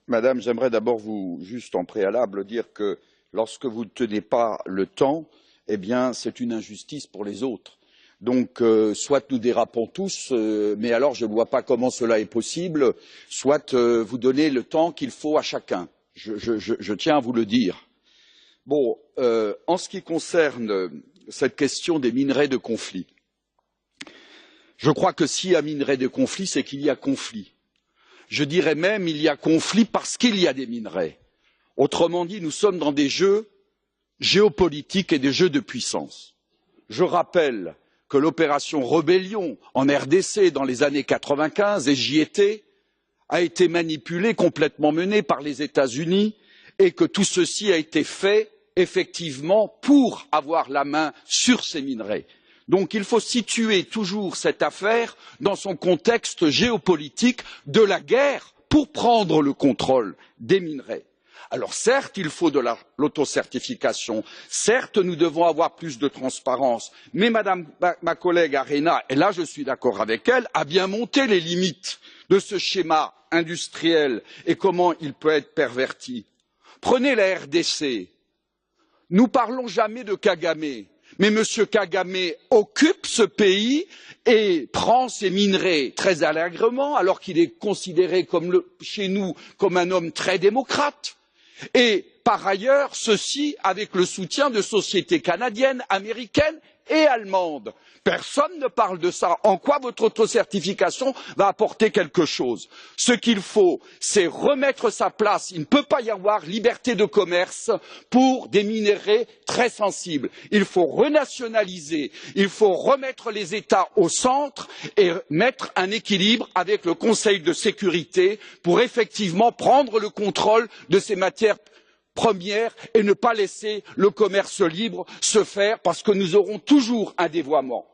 Madame, j'aimerais d'abord vous, juste en préalable, dire que lorsque vous ne tenez pas le temps, eh bien, c'est une injustice pour les autres. Donc, soit nous dérapons tous, mais alors je ne vois pas comment cela est possible, soit vous donnez le temps qu'il faut à chacun. Je tiens à vous le dire. Bon, en ce qui concerne cette question des minerais de conflit, je crois que s'il y a minerais de conflit, c'est qu'il y a conflit. Je dirais même il y a conflit parce qu'il y a des minerais. Autrement dit, nous sommes dans des jeux géopolitiques et des jeux de puissance. Je rappelle que l'opération Rébellion en RDC dans les années 95, et j'y étais, a été manipulée, complètement menée par les États-Unis, et que tout ceci a été fait effectivement pour avoir la main sur ces minerais. Donc il faut situer toujours cette affaire dans son contexte géopolitique de la guerre pour prendre le contrôle des minerais. Alors certes, il faut de l'autocertification, certes, nous devons avoir plus de transparence, mais ma collègue Arena, et là je suis d'accord avec elle, a bien montré les limites de ce schéma industriel et comment il peut être perverti. Prenez la RDC. Nous parlons jamais de Kagame. Mais M. Kagame occupe ce pays et prend ses minerais très allègrement, alors qu'il est considéré chez nous comme un homme très démocrate. Et par ailleurs, ceci avec le soutien de sociétés canadiennes, américaines et allemandes. Personne ne parle de ça. En quoi votre autocertification va apporter quelque chose? Ce qu'il faut, c'est remettre sa place. Il ne peut pas y avoir liberté de commerce pour des minerais très sensibles. Il faut renationaliser, il faut remettre les États au centre et mettre un équilibre avec le Conseil de sécurité pour effectivement prendre le contrôle de ces matières première et ne pas laisser le commerce libre se faire parce que nous aurons toujours un dévoiement.